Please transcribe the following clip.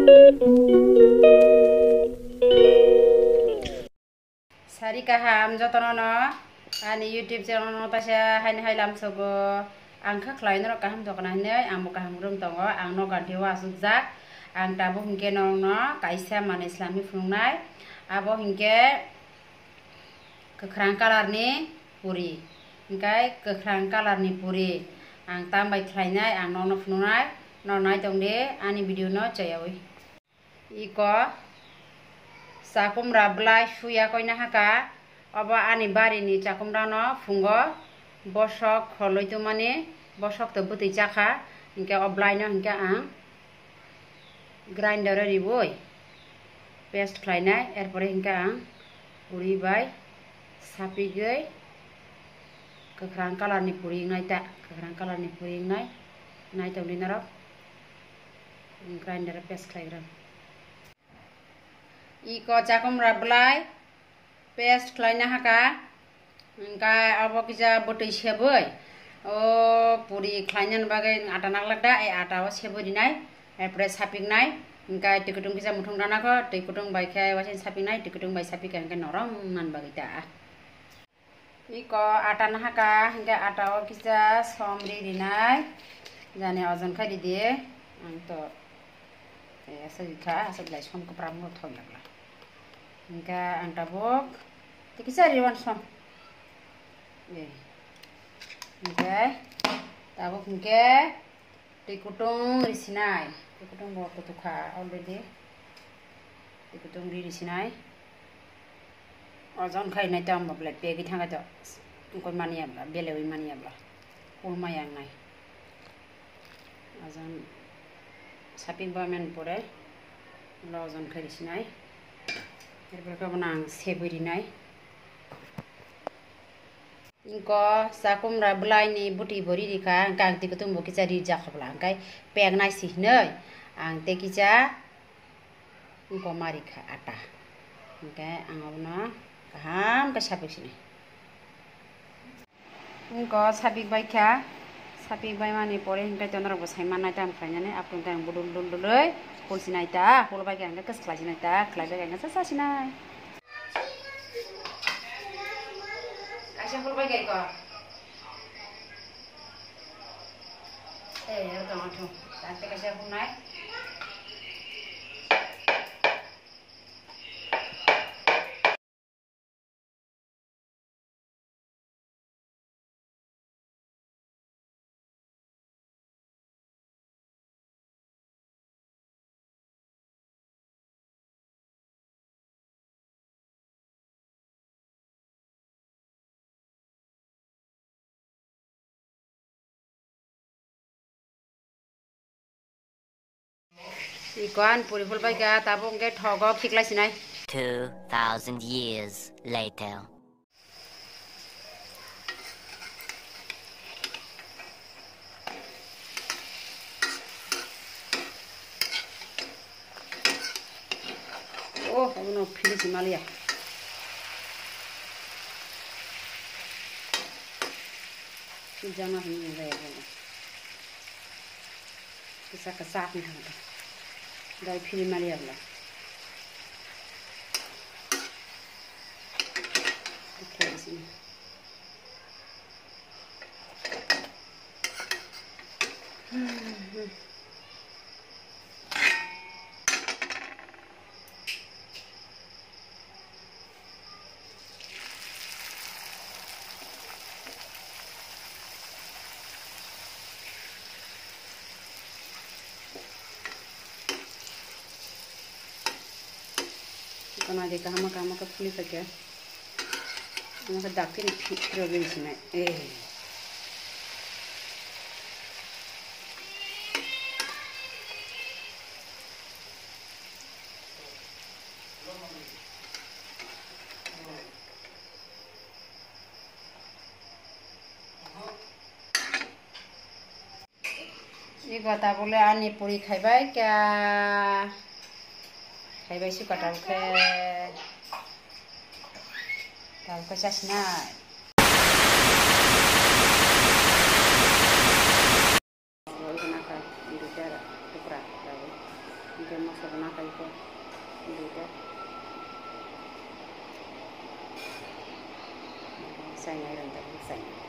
Sari kaham jotono ani YouTube channel no tasya haini hailam sogo angka khlain ro kaham dokna ne ang bo kaham rum tongo ang no ganti wa sujak ang tabo hingke no kaisa man islami fungnai abo hingke kekrang kalar ni puri hingkai kekrang kalar ni puri ang tambai khlainai ang no fungnai no nai tongde ani video no chayawi iko sakumra blai suya koina haka aba ani bari ni chakumra no fungo bosok kholoi to mane bosok to buti chakha hingke oblai no hingke ang grinder riboi paste khlainai erpore hingke ang puri bai sapi gei kekrang kalar ni puri ngai ta kekrang kalar ni puri nai tong dinarok grinder paste khlaigram iko chakumra blai paste khlaina haka hingkai abo kisa botoi seboi o puri khlainan bagai ata naglakda e ata o seboi dinai erpore sapiknai hingkai tikutung kisa muthung danako tikutung bai khai wasin sapiknai tikutung bai sapik hingkai norong nan bagai ta iko ata na haka hingkai ata o kisa somri dinai jani ojon khai didie angto asa dilai som ko pram no thoi lagla hingka ang tabok tikisa riwan som hingke tabok hingke tikutung risinai tikutung bo kutukha already tikutung risinai ojon khai nai tam boble pegi thanga to ko maniabla belewi maniabla ulmayang nai ojon saping bamen pore ojon khai risinai erpore kabonang seburinai ingko sakumra blai ni buti bori rika kang tikutung bo kicha ri jakhabla angkai pek nai sihnei ang te kicha ingko marikha ata angkai angobna kaham ka sapik sini ingko sapik bai kha sapik bai mani pore hingkai tonor bo saiman nai tam khlainane apung tang budul dul duloi polsinai ta polbai ka angka kas khlasinai ta khlaibai ka angka sasinai polbai gai ko to mato tante ka sia punai ikoan puri polbai ka tabong ke thogo khiklai sinai 2000 years later. oh no philisi malia jangan ini gaya kisah kesah nih kan dari phili malia lah oke di sini karena dia kahama ke puli saja maka dakin problem sini ini kata boleh ani puri khaibai kya khaibai su kata ke kalau kesasna Hindi masuk na kayo ko. Dito. Saya ngayon tayo. Saya.